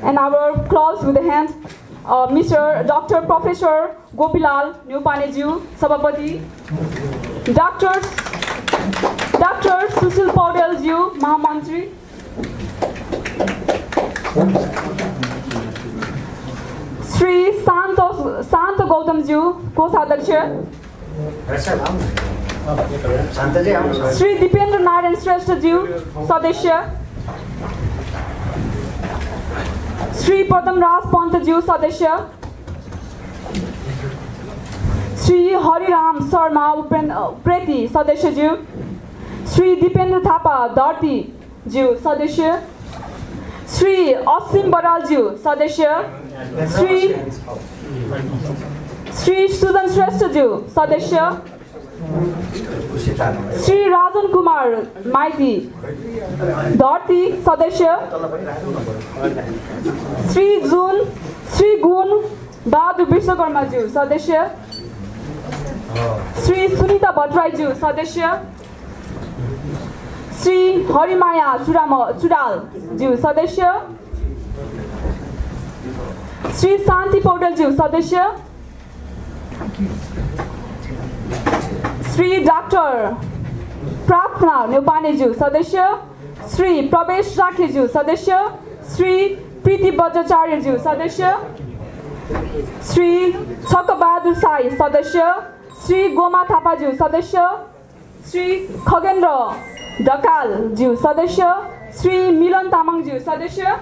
and our clause with the hand, Mr. Dr. Professor Gopilal Neupaneju, Sabapati, Dr. Sushil Paudel-Jiu, Mahamantri, Sri Santa Gautam-Jiu, Kosadhaksha, Sri Dipendra Narayan Shrestha-Jiu, Sadeshya, Sri Padam Raj Pant-Jiu, Sadeshya, Sri Hariram Sharma Preti, Sadeshya-Jiu, Sri Dipendra Thapa Dharti-Jiu, Sadeshya, Sri Asim Baral-Jiu, Sadeshya, Sri Sudan Shrestha-Jiu, Sadeshya, Sri Rajan Kumar Maiti, Dharti, Sadeshya, Sri Gun Bahadur Vishwakarma-Jiu, Sadeshya, Sri Sunita Bhatrai-Jiu, Sadeshya, Sri Harimaya Chural-Jiu, Sadeshya, Sri Santi Paudel-Jiu, Sadeshya, Sri Dr. Prarthana Neupaneju, Sadeshya, Sri Pravesh Rakheju, Sadeshya, Sri Preeti Bajacharya-Jiu, Sadeshya, Sri Chakabahadur Sai, Sadeshya, Sri Goma Thapa-Jiu, Sadeshya, Sri Khagendra Dakal-Jiu, Sadeshya, Sri Milan Tamang-Jiu, Sadeshya,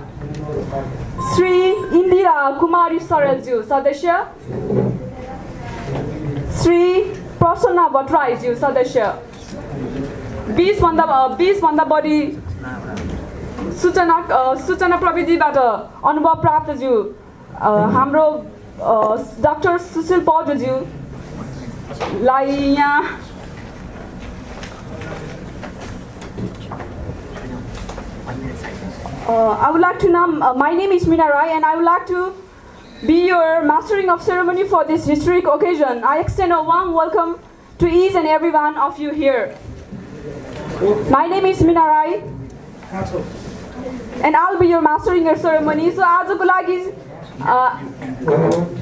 Sri Indira Kumari Sarel-Jiu, Sadeshya, Sri Prasanna Bhatrai-Jiu, Sadeshya, 20 भन्दा बढी सूचना प्रविधिबाट अनुभव प्राप्त ज्यू हाम्रो doctor Sushil पौडेल-ज्यू लाई यहाँ I would like to now, my name is Meena Rai and I would like to be your mastering of ceremony for this historic occasion. I extend a warm welcome to each and every one of you here. My name is Meena Rai and I'll be your mastering your ceremony. So आजको लागि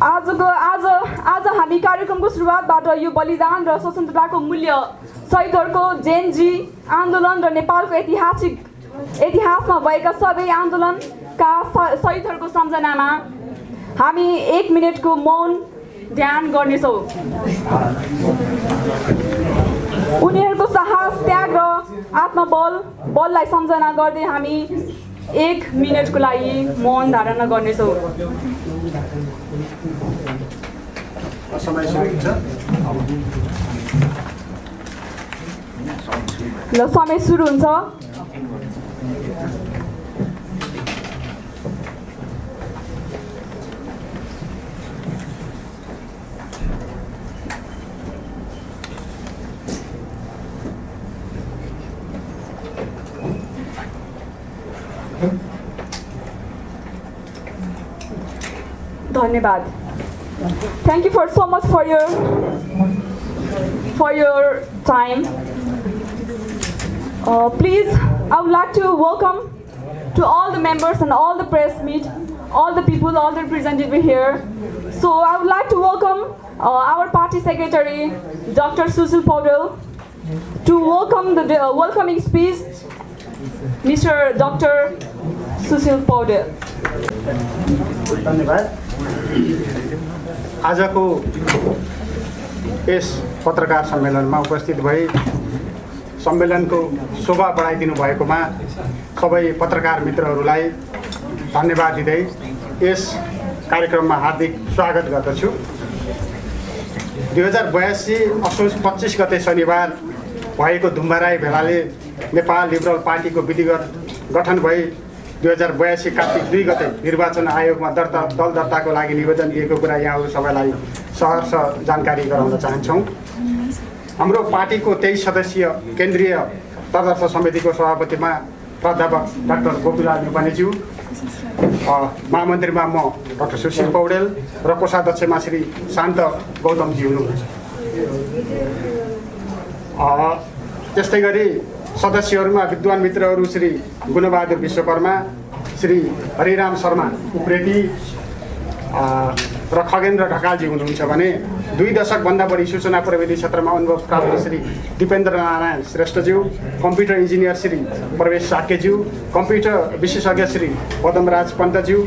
आज हामी कार्यक्रमको सुरुवातबाट यो बलिदान र स्वतन्त्रताको मूल्य शहीदहरुको जयन्ती आन्दोलन र नेपालको इतिहासमा भएका सबै आन्दोलनका शहीदहरुको सम्झनामा हामी 1 मिनेटको मौन ध्यान गर्नेछौं। उनीहरुको साहस, त्याग र आत्मबललाई सम्झना गर्दै हामी 1 मिनेटको लागि मौन धारण गर्नेछौं। ल समय सुरु हुन्छ। धन्यवाद। Thank you for so much for your time. Please, I would like to welcome to all the members and all the press meet, all the people, all the representatives here. So I would like to welcome our party secretary, Dr. Sushil Paudel, to welcome the welcoming speech, Mr. Dr. Sushil Paudel. धन्यवाद। आजको यस पत्रकार सम्मेलनमा उपस्थित भई सम्मेलनको शोभा बढाइदिनु भएकोमा सबै पत्रकार मित्रहरूलाई धन्यवाद दिँदै यस कार्यक्रममा हार्दिक स्वागत गर्दछु। 2082 असोज 25 गते शनिबार भएको धुम्बाराई भेलाले नेपाल लिबरल पार्टीको विधिवत गठन भई 2082 कार्तिक 2 गते निर्वाचन आयोगमा दल दर्ताको लागि निवेदन दिएको कुरा यहाँहरू सबैलाई सहर्ष जानकारी गराउन चाहन्छौँ। हाम्रो पार्टीको 23 सदस्यीय केन्द्रीय तदर्थ समितिको सभापतिमा प्राध्यापक डाक्टर गोपीलाल न्युपानेज्यू, महामन्त्रीमा म डाक्टर सुशील पौडेल र कोषाध्यक्षमा श्री शान्त गौतमजी हुनुहुन्छ। त्यस्तै गरी सदस्यहरूमा विद्वान मित्रहरू श्री गुणबहादुर विश्वकर्मा, श्री हरिराम शर्मा उप्रेती र खगेन्द्र ढकालजी हुनुहुन्छ भने 2 दशकभन्दा बढी सूचना प्रविधि क्षेत्रमा अनुभव प्राप्त श्री दिपेन्द्र नारायण श्रेष्ठज्यू, कम्प्युटर इन्जिनियर श्री प्रवेश साकेज्यू, कम्प्युटर विशेषज्ञ श्री पदमराज पन्तज्यू,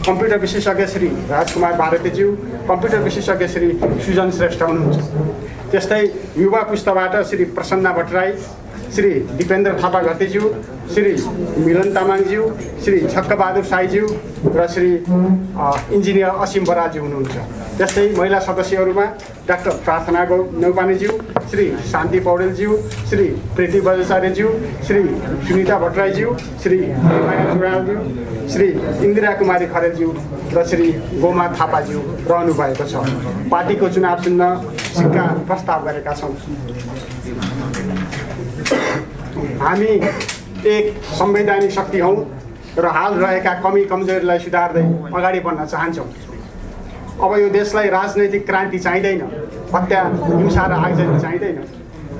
कम्प्युटर विशेषज्ञ श्री राजकुमार भारतीज्यू, कम्प्युटर विशेषज्ञ श्री सुजन श्रेष्ठ हुनुहुन्छ। त्यस्तै युवा पुस्ताबाट श्री प्रसन्ना भट्टराई, श्री दिपेन्द्र थापा घतेज्यू, श्री मिलन तामाङज्यू, श्री झक्कबहादुर साईज्यू र श्री इन्जिनियर असीम बराज्यू हुनुहुन्छ। त्यस्तै महिला सदस्यहरूमा डाक्टर प्रार्थना नौपानेज्यू, श्री शान्ति पौडेलज्यू, श्री प्रीति बजाचार्यज्यू, श्री सुनिता भट्टराईज्यू, श्री माया जुरालज्यू, श्री इन्दिरा कुमारी खरेलज्यू र श्री गोमा थापाज्यू रहनु भएको छ। पार्टीको चुनाव चिन्ह सिक्का प्रस्ताव गरेका छौँ। हामी एक संवैधानिक शक्ति हौँ र हाल रहेका कमी कमजोरीलाई सुधार्दै अगाडि बढ्न चाहन्छौँ। अब यो देशलाई राजनैतिक क्रान्ति चाहिँदैन, हत्या हिंसा र आगजनी चाहिँदैन।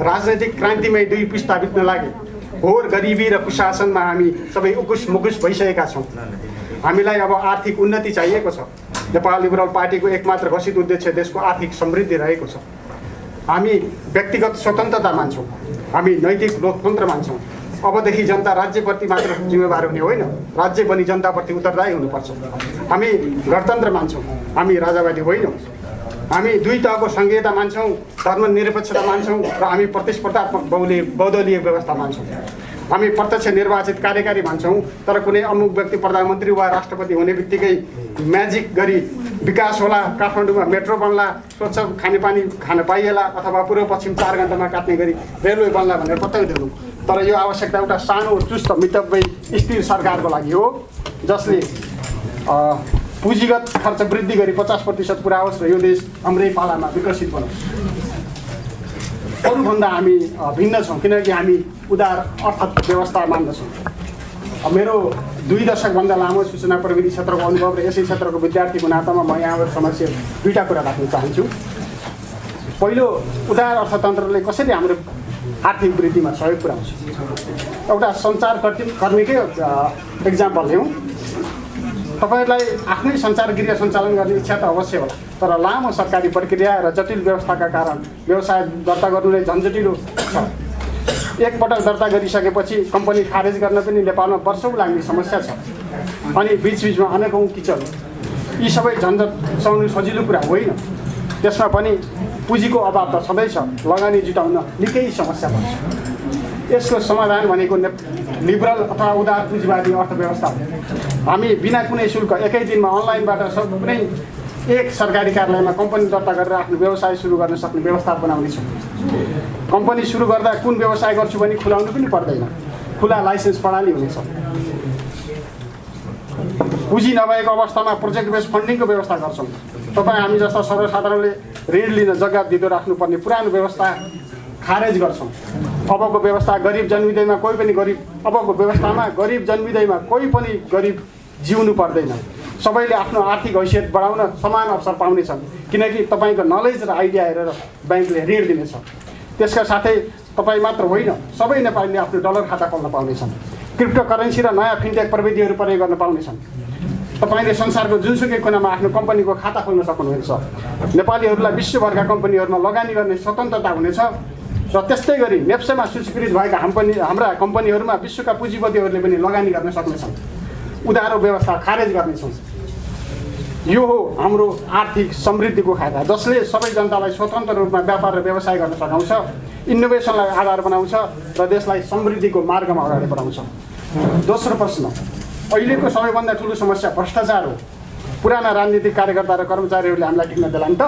राजनैतिक क्रान्तिमै 2 पुस्ता बित्न लागे। घोर गरिबी र कुशासनमा हामी सबै उकुस मुकुस भइसकेका छौँ। हामीलाई अब आर्थिक उन्नति चाहिएको छ। नेपाल लिबरल पार्टीको एकमात्र घोषित उद्देश्य देशको आर्थिक समृद्धि रहेको छ। हामी व्यक्तिगत स्वतन्त्रता मान्छौँ, हामी नैतिक लोकतन्त्र मान्छौँ। अबदेखि जनता राज्यप्रति मात्र जिम्मेवार हुने होइन, राज्य पनि जनताप्रति उत्तरदायी हुनुपर्छ। हामी गणतन्त्र मान्छौँ, हामी राजावादी होइनौँ। हामी 2 तहको संघीयता मान्छौँ, धर्मनिरपेक्षता मान्छौँ र हामी प्रतिस्पर्धात्मक बहुदलीय व्यवस्था मान्छौँ। हामी प्रत्यक्ष निर्वाचित कार्यकारी मान्छौँ, तर कुनै अमुक व्यक्ति प्रधानमन्त्री वा राष्ट्रपति हुने बित्तिकै म्याजिक गरी विकास होला, काठमाडौँमा मेट्रो बन्ला, स्वच्छ खानेपानी खान पाइएला अथवा पूर्व पश्चिम 4 घण्टामा काट्ने गरी रेलवे बन्ला भनेर बताइदिनु। तर यो आवश्यकता एउटा सानो चुस्त मितव्ययी स्थिर सरकारको लागि हो, जसले पुँजीगत खर्च वृद्धि गरी 50% पुऱ्याओस् र यो देश हाम्रै पालामा विकसित बनोस्। अरूभन्दा हामी भिन्न छौँ, किनकि हामी उदार अर्थव्यवस्था मान्दछौँ। मेरो 2 दशकभन्दा लामो सूचना प्रविधि क्षेत्रको अनुभव र यसै क्षेत्रको विद्यार्थीको नातामा म यहाँबाट समस्या 2टा कुरा राख्न चाहन्छु। पहिलो, उदार अर्थतन्त्रले कसरी हाम्रो आर्थिक वृद्धिमा सहयोग पुर्याउँछ। एउटा सञ्चारकर्मीकै एक्जाम्पल लिउँ। तपाईँहरूलाई आफ्नै सञ्चार गृह सञ्चालन गर्ने इच्छा त अवश्य होला, तर लामो सरकारी प्रक्रिया र जटिल व्यवस्थाका कारण व्यवसाय दर्ता गर्नु नै झन्झटिलो छ। एक पटक दर्ता गरिसकेपछि कम्पनी खारेज गर्न पनि नेपालमा वर्षौँ लाग्ने समस्या छ। अनि बिचबिचमा अनेकौँ किचन। यी सबै झन्झट सहनु सजिलो कुरा होइन। त्यसमा पनि पुँजीको अभाव त छँदैछ, लगानी जुटाउन निकै समस्या पर्छ। यसको समाधान भनेको लिबरल अथवा उदार पुँजीवादी अर्थव्यवस्था हो। हामी बिना कुनै शुल्क एकै दिनमा अनलाइनबाट कुनै एक सरकारी कार्यालयमा कम्पनी दर्ता गरेर आफ्नो व्यवसाय सुरु गर्न सक्ने व्यवस्था बनाउनेछौँ। कम्पनी सुरु गर्दा कुन व्यवसाय गर्छु भने खुलाउनु पनि पर्दैन, खुला लाइसेन्स प्रणाली हुनेछ। पुँजी नभएको अवस्थामा प्रोजेक्ट बेस्ड फन्डिङको व्यवस्था गर्छौँ। तपाईँ हामी जस्ता सर्वसाधारणले ऋण लिन जग्गा दिँदो राख्नुपर्ने पुरानो व्यवस्था खारेज गर्छौँ। अबको व्यवस्था गरिब जन्मिँदैमा कोही पनि गरिब अबको व्यवस्थामा गरिब जन्मिँदैमा कोही पनि गरिब जिउनु पर्दैन। सबैले आफ्नो आर्थिक हैसियत बढाउन समान अवसर पाउनेछन्, किनकि तपाईँको नलेज र आइडिया हेरेर ब्याङ्कले ऋण दिनेछ। त्यसका साथै तपाईँ मात्र होइन, सबै नेपालीले आफ्नो डलर खाता खोल्न पाउनेछन्। क्रिप्टो करेन्सी र नयाँ फिनटेक प्रविधिहरू प्रयोग गर्न पाउनेछन्। तपाईँले संसारको जुनसुकै कुनामा आफ्नो कम्पनीको खाता खोल्न सक्नुहुनेछ। नेपालीहरूलाई विश्वभरका कम्पनीहरूमा लगानी गर्ने स्वतन्त्रता हुनेछ र त्यस्तै गरी नेप्सेमा सूचीकृत भएका हाम्रा कम्पनीहरूमा विश्वका पुँजीपतिहरूले पनि लगानी गर्न सक्नेछन्। उधारो व्यवस्था खारेज गर्नेछौँ। यो हो हाम्रो आर्थिक समृद्धिको खाता, जसले सबै जनतालाई स्वतन्त्र रूपमा व्यापार र व्यवसाय गर्न सघाउँछ, इनोभेसनलाई आधार बनाउँछ र देशलाई समृद्धिको मार्गमा अगाडि बढाउँछ। दोस्रो प्रश्न, अहिलेको सबैभन्दा ठुलो समस्या भ्रष्टाचार हो। पुराना राजनीतिक कार्यकर्ता र कर्मचारीहरूले हामीलाई टिक्न देलान् त।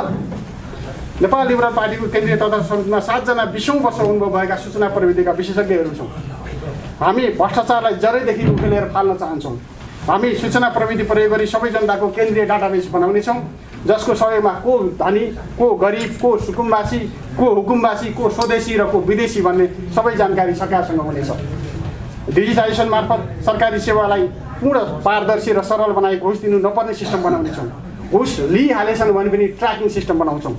नेपाल लिबरल पार्टीको केन्द्रीय तथा समितिमा 7 जना 20औं वर्ष अनुभव भएका सूचना प्रविधिका विशेषज्ञहरू छौँ। हामी भ्रष्टाचारलाई जरैदेखि उखेलेर फाल्न चाहन्छौँ। हामी सूचना प्रविधि प्रयोग गरी सबै जनताको केन्द्रीय डाटाबेस बनाउनेछौँ, जसको सहयोगमा को धनी, को गरिब, को सुकुम्बासी, को हुकुमबासी, को स्वदेशी र को विदेशी भन्ने सबै जानकारी सरकारसँग हुनेछ। डिजिटाइजेसन मार्फत सरकारी सेवालाई पूर्ण पारदर्शी र सरल बनाई घुस दिनु नपर्ने सिस्टम बनाउनेछौँ। घुस लिइहालेछन् भने पनि ट्र्याकिङ सिस्टम बनाउँछौँ।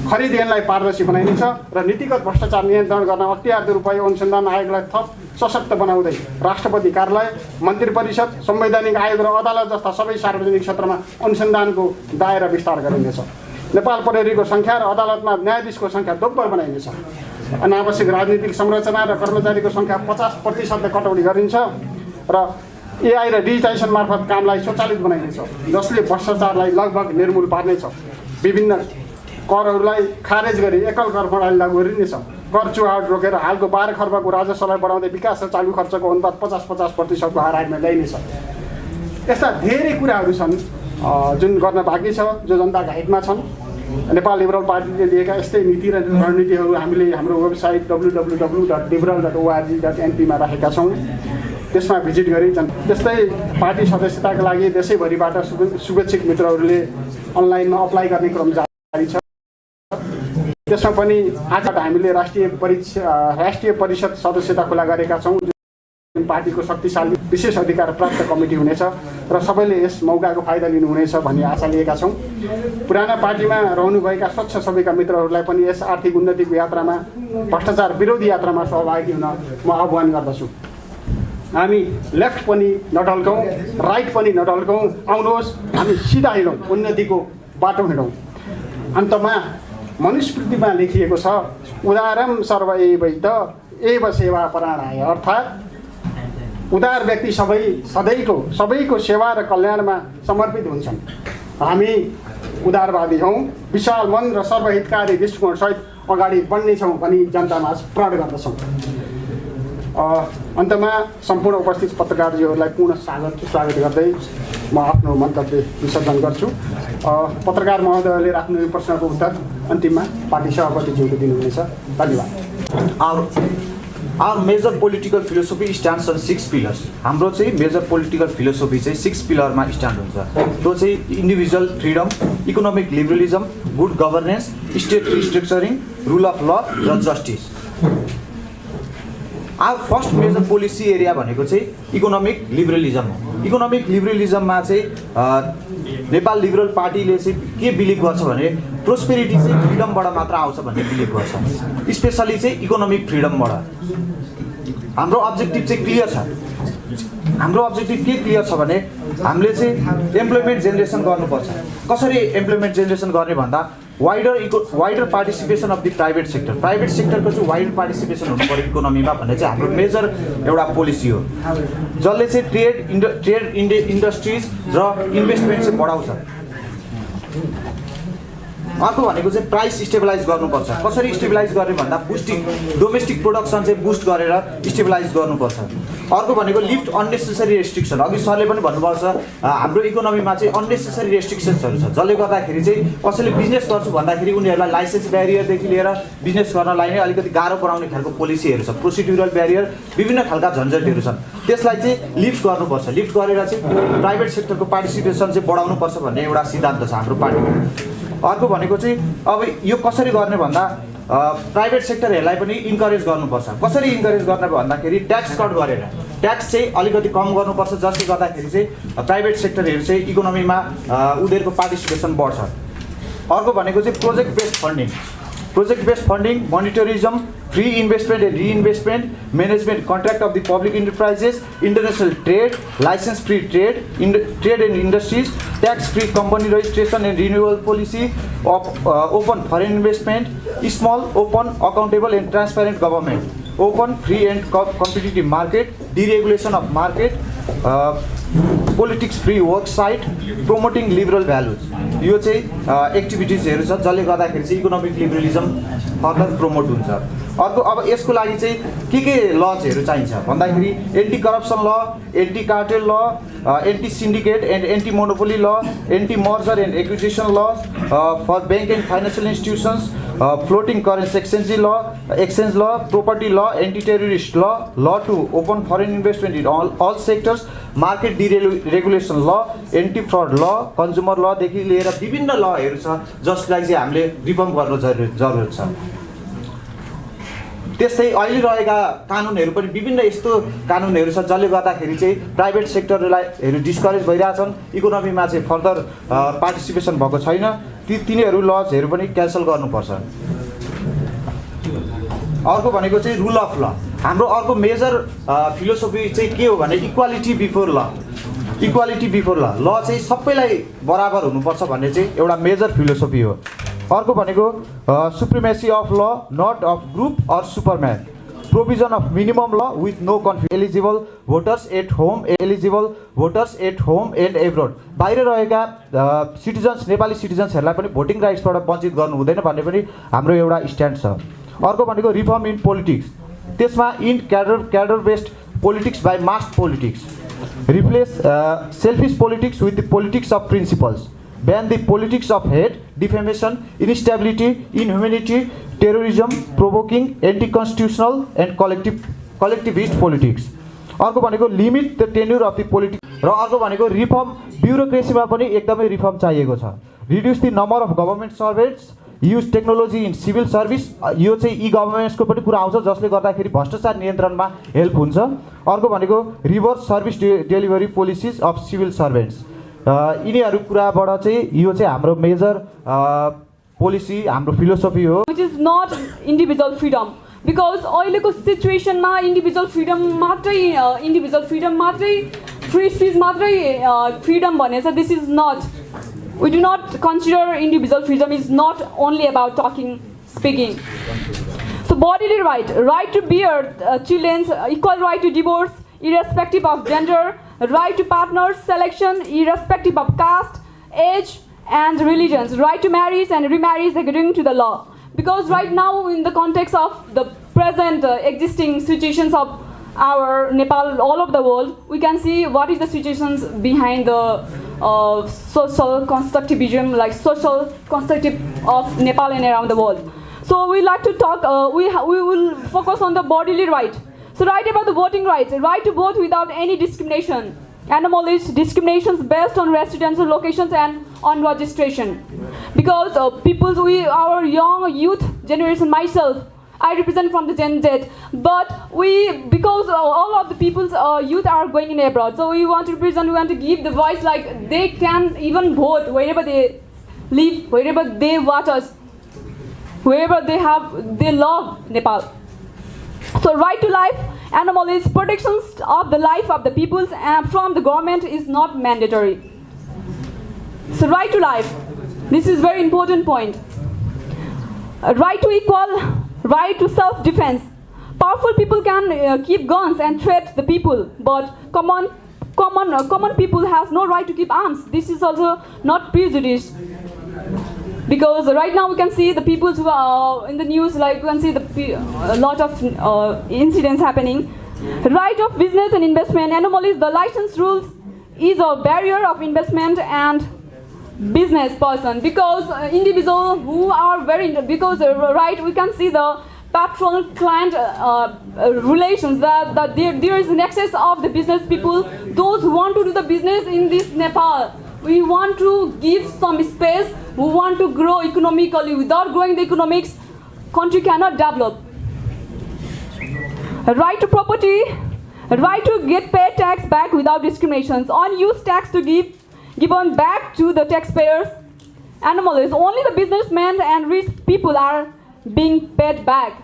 खरिद ऐनलाई पारदर्शी बनाइनेछ र नीतिगत भ्रष्टाचार नियन्त्रण गर्न अख्तियार दुरुपयोग अनुसन्धान आयोगलाई थप सशक्त बनाउँदै राष्ट्रपति कार्यालय, मन्त्री परिषद, संवैधानिक आयोग र अदालत जस्ता सबै सार्वजनिक क्षेत्रमा अनुसन्धानको दायरा विस्तार गरिनेछ। नेपाल प्रहरीको सङ्ख्या र अदालतमा न्यायाधीशको सङ्ख्या दोब्बर बनाइनेछ। अनावश्यक राजनीतिक संरचना र कर्मचारीको सङ्ख्या 50% कटौती गरिन्छ र एआई र डिजिटाइजेसन मार्फत कामलाई स्वचालित बनाइनेछ, जसले भ्रष्टाचारलाई लगभग निर्मूल पार्नेछ। विभिन्न करहरूलाई खारेज गरी एकल कर प्रणाली लागू गरिनेछ। कर चुहावट रोकेर हालको 12 खर्बको राजस्वलाई बढाउँदै विकास र चालु खर्चको अनुपात 50-50%को हाराहारीमा ल्याइनेछ। यस्ता धेरै कुराहरू छन् जुन गर्न बाँकी छ, जो जनताका हितमा छन्। नेपाल लिबरल पार्टीले लिएका यस्तै नीति र रणनीतिहरू हामीले हाम्रो वेबसाइट www.liberal.org.np मा राखेका छौँ। त्यसमा भिजिट गरी त्यस्तै पार्टी सदस्यताका लागि देशैभरिबाट शुभेच्छुक मित्रहरूले अनलाइनमा अप्लाई गर्ने क्रम जारी छ। त्यसमा पनि आज हामीले राष्ट्रिय परिषद सदस्यता खुला गरेका छौँ, जुन पार्टीको शक्तिशाली विशेष अधिकार प्राप्त कमिटी हुनेछ र सबैले यस मौकाको फाइदा लिनुहुनेछ भन्ने आशा लिएका छौँ। पुराना पार्टीमा रहनुभएका स्वच्छ सबैका मित्रहरूलाई पनि यस आर्थिक उन्नतिको यात्रामा, भ्रष्टाचार विरोधी यात्रामा सहभागी हुन म आह्वान गर्दछु। हामी लेफ्ट पनि नढल्कौँ, राइट पनि नढल्कौँ, आउनुहोस् हामी सिधा हिँडौँ, उन्नतिको बाटो हिँडौँ। अन्तमा मनुस्मृतिमा लेखिएको छ, उदारम सर्व एवैत एव सेवा परायण, अर्थात् उदार व्यक्ति सबैको सेवा र कल्याणमा समर्पित हुन्छन्। हामी उदारवादी हौँ, विशाल मन र सर्वहितकारी दृष्टिकोणसहित अगाडि बढ्नेछौँ भनी जनतामा प्रण गर्दछौँ। अन्तमा सम्पूर्ण उपस्थित पत्रकारजीहरूलाई पुनः स्वागत गर्दै म आफ्नो मन्तव्य विसर्जन गर्छु। पत्रकार महोदयले राख्नु प्रश्नको उत्तर अन्तिममा पार्टी सभापतिज्यूले दिनुहुनेछ। धन्यवाद। Our major political philosophy stands on 6 pillars. हाम्रो चाहिँ मेजर पोलिटिकल फिलोसोफी चाहिँ 6 पिलरमा स्ट्यान्ड हुन्छ। त्यो चाहिँ individual freedom, economic liberalism, good governance, state restructuring, rule of law र justice. Our first major policy area भनेको चाहिँ इकोनोमिक लिबरलिजम हो। इकोनोमिक लिबरलिजममा चाहिँ नेपाल लिबरल पार्टीले चाहिँ के बिलिभ गर्छ भने प्रोस्पेरिटी चाहिँ फ्रिडमबाट मात्र आउँछ भन्ने बिलिभ गर्छ, स्पेसली चाहिँ इकोनोमिक फ्रिडमबाट। हाम्रो अब्जेक्टिभ चाहिँ क्लियर छ। हाम्रो अब्जेक्टिभ के क्लियर छ भने हामीले चाहिँ एम्प्लोइमेन्ट जेनेरेसन गर्नुपर्छ। कसरी एम्प्लोइमेन्ट जेनेरेसन गर्ने भन्दा wider participation of the private sector. Private सेक्टरको चाहिँ वाइडर पार्टिसिपेसन हुनु पर्यो इकोनोमीमा भन्ने चाहिँ हाम्रो मेजर एउटा पोलिसी हो, जसले चाहिँ ट्रेड इन्डस्ट्रिज र इन्भेस्टमेन्ट चाहिँ बढाउँछ। अर्को भनेको चाहिँ प्राइस स्टेबलाइज गर्नुपर्छ। कसरी स्टेबलाइज गर्ने भन्दा डोमेस्टिक प्रोडक्सन चाहिँ बुस्ट गरेर स्टेबलाइज गर्नुपर्छ। अर्को भनेको लिफ्ट अननेसेसरी रेस्ट्रिक्सन। अघि सरले पनि भन्नुपर्छ हाम्रो इकोनोमीमा चाहिँ अननेसेसरी रेस्ट्रिक्सन्सहरू छ, जसले गर्दाखेरि चाहिँ कसैले बिजनेस गर्छु भन्दाखेरि उनीहरूलाई लाइसेन्स ब्यारियरदेखि लिएर बिजनेस गर्नलाई नै अलिकति गाह्रो बनाउने खालको पोलिसीहरू छ, प्रोसिड्युरल ब्यारियर, विभिन्न खालका झन्झटहरू छन्। त्यसलाई चाहिँ लिफ्ट गर्नुपर्छ। लिफ्ट गरेर चाहिँ प्राइभेट सेक्टरको पार्टिसिपेसन चाहिँ बढाउनुपर्छ भन्ने एउटा सिद्धान्त छ हाम्रो पार्टीको। अर्को भनेको चाहिँ अब यो कसरी गर्ने भन्दा प्राइभेट सेक्टरहरूलाई पनि इन्करेज गर्नुपर्छ। कसरी इन्करेज गर्ने भन्दाखेरि ट्याक्स कट गरेर ट्याक्स चाहिँ अलिकति कम गर्नुपर्छ, जसले गर्दाखेरि चाहिँ प्राइभेट सेक्टरहरू चाहिँ इकोनोमीमा उनीहरूको पार्टिसिपेसन बढ्छ। अर्को भनेको चाहिँ project based funding, monetarism, free investment and reinvestment, management contract of the public enterprises, international trade, license free trade and industries, tax free company registration and renewal policy, open foreign investment, small, open, accountable and transparent government, open, free and competitive market, deregulation of market, politics free work site, promoting liberal values. यो चाहिँ एक्टिभिटिजहरू छ जसले गर्दाखेरि चाहिँ economic liberalism further promote हुन्छ। अर्को अब यसको लागि चाहिँ के लजहरू चाहिन्छ भन्दाखेरि anti corruption law, anti cartel law, anti syndicate and anti monopoly law, anti merger and acquisition law for bank and financial institutions, floating currency exchange law, property law, anti terrorist law to open foreign investment in all sectors, market deregulation law, anti fraud law, consumer लदेखि लिएर विभिन्न लहरू छ जसलाई चाहिँ हामीले reform गर्न जरुरत छ। त्यस्तै अहिले रहेका कानुनहरू पनि विभिन्न यस्तो कानुनहरू छ जसले गर्दाखेरि चाहिँ प्राइभेट सेक्टरलाई डिस्करेज भइरहेछन्, इकोनोमीमा चाहिँ फर्दर पार्टिसिपेसन भएको छैन। तिनीहरू लजहरू पनि क्यान्सल गर्नुपर्छ। अर्को भनेको चाहिँ रुल अफ ल। हाम्रो अर्को मेजर फिलोसफी चाहिँ के हो भने इक्वालिटी बिफोर ल। इक्वालिटी बिफोर ल, ल चाहिँ सबैलाई बराबर हुनुपर्छ भन्ने चाहिँ एउटा मेजर फिलोसफी हो। अर्को भनेको supremacy of law, not of group or superman. Provision of minimum law with no conflict. Eligible voters at home, eligible voters at home and abroad. बाहिर रहेका सिटिजन्स, नेपाली सिटिजन्सहरूलाई पनि भोटिङ राइट्सबाट वञ्चित गर्नु हुँदैन भन्ने पनि हाम्रो एउटा स्ट्यान्ड छ। अर्को भनेको रिफर्म इन पोलिटिक्स, त्यसमा in cadre based politics by mass politics. Replace selfish politics with the politics of principles. Ban the politics of hate, defamation, instability, inhumanity, terrorism, provoking, anti constitutional and collectivist politics. अर्को भनेको limit the tenure of the politics. र अर्को भनेको reform, ब्युरोक्रेसीमा पनि एकदमै reform चाहिएको छ। Reduce the number of government servants, use technology in civil service. यो चाहिँ ई गभर्नेन्सको पनि कुरा आउँछ जसले गर्दाखेरि भ्रष्टाचार नियन्त्रणमा हेल्प हुन्छ। अर्को भनेको reverse service delivery policies of civil servants. यिनीहरू कुराबाट चाहिँ यो चाहिँ हाम्रो मेजर पोलिसी, हाम्रो फिलोसफी हो। Which is not individual freedom, because अहिलेको सिचुएसनमा इन्डिभिजुअल फ्रिडम मात्रै फ्री स्पिच मात्रै फ्रिडम भनेछ। This is not, we do not consider individual freedom is not only about talking, speaking. So bodily right, right to bear children, equal right to divorce irrespective of gender, right to partner selection irrespective of caste, age and religions, right to marriage and remarriage according to the law. Because right now in the context of the present existing situations of our Nepal, all over the world, we can see what is the situations behind the social constructivism, like social constructive of Nepal and around the world. So we like to talk, we will focus on the bodily right. So right about the voting rights, right to vote without any discrimination, anomalies, discriminations based on residential locations and on registration. Because our young youth generation, myself, I represent from the Gen Z, but because all of the people's youth are going in abroad, so we want to represent, we want to give the voice, like they can even vote wherever they live, wherever they watch us, wherever they love Nepal. So right to life, anomalies, protections of the life of the peoples and from the government is not mandatory. So right to life, this is very important point. Right to equal, right to self-defense. Powerful people can keep guns and threat the people, but common people has no right to keep arms. This is also not prejudice. Because right now we can see the people who are in the news, like we can see a lot of incidents happening. Right of business and investment, anomalies, the license rules is a barrier of investment and business person, because individual who are because right, we can see the patron client relations, that there is an excess of the business people, those who want to do the business in this Nepal. We want to give some space, we want to grow economically. Without growing the economics, country cannot develop. Right to property, right to get paid tax back without discriminations, unused tax to given back to the taxpayers. Anomalies, only the businessmen and rich people are being paid back,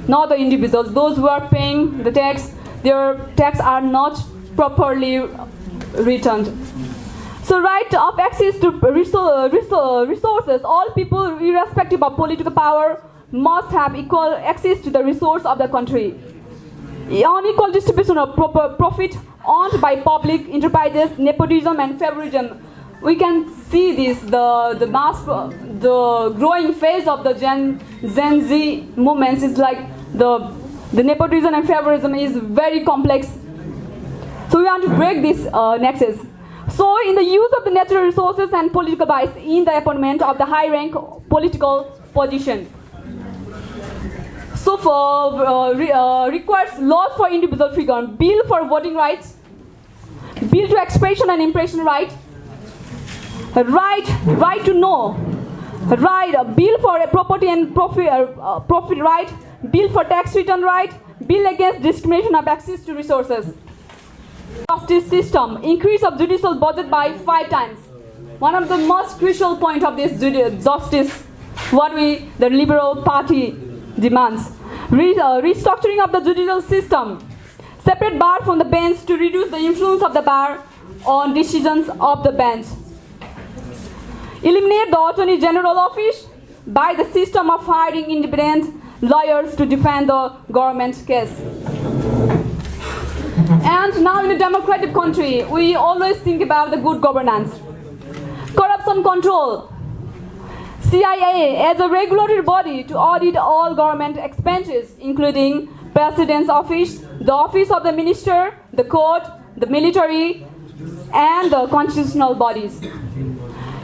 not the individuals. Those who are paying the tax, their tax are not properly returned. So right of access to resources, all people irrespective of political power must have equal access to the resource of the country. Unequal distribution of profit earned by public enterprises, nepotism and favorism. We can see this, the growing phase of the Gen Z movements is like the nepotism and favorism is very complex. So we want to break this nexus. So in the use of the natural resources and political bias in the appointment of the high rank political position. So for requires laws for individual freedom, bill for voting rights, bill to expression and impression right, right to know, bill for a property and profit right, bill for tax return right, bill against discrimination of access to resources. Justice system, increase of judicial budget by 5 times. one of the most crucial point of this justice, what the Liberal Party demands. Restructuring of the judicial system, separate bar from the bench to reduce the influence of the bar on decisions of the bench. Eliminate the Attorney General office by the system of hiring independent lawyers to defend the government case. And now in a democratic country, we always think about the good governance. Corruption control. CIA as a regulatory body to audit all government expenses, including President's office, the office of the minister, the court, the military, and the constitutional bodies.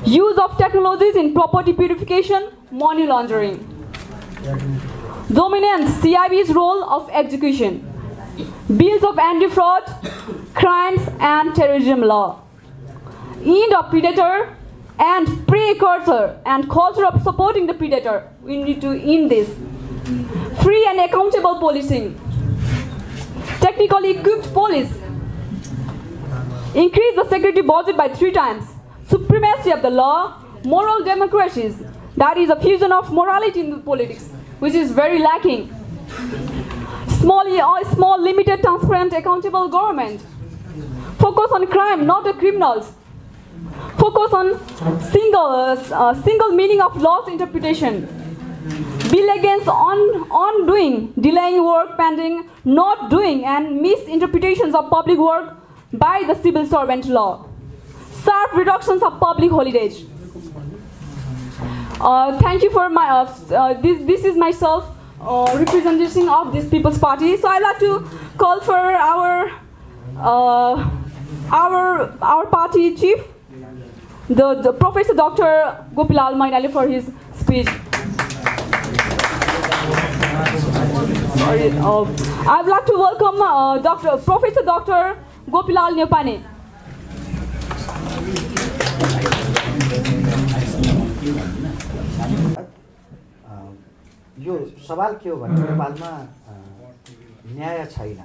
Use of technologies in property purification, money laundering. Dominant CIB's role of execution. Bills of anti-fraud, crimes and terrorism law. End of predator and precursor and culture of supporting the predator. We need to end this. Free and accountable policing. Technically equipped police. Increase the security budget by 3 times. Supremacy of the law, moral democracies. That is a fusion of morality in the politics, which is very lacking. Small, limited, transparent, accountable government. Focus on crime, not the criminals. Focus on single meaning of law's interpretation. Bill against undoing, delaying work pending, not doing, and misinterpretations of public work by the civil servant law. Sharp reductions of public holidays. Thank you for my this is myself representation of this People's Party. So I'd like to call for our party chief, the Professor Dr. Gopilal Mainale, for his speech. I'd like to welcome Professor Dr. Gopilal Nepane. यो सवाल के हो भने नेपालमा न्याय छैन।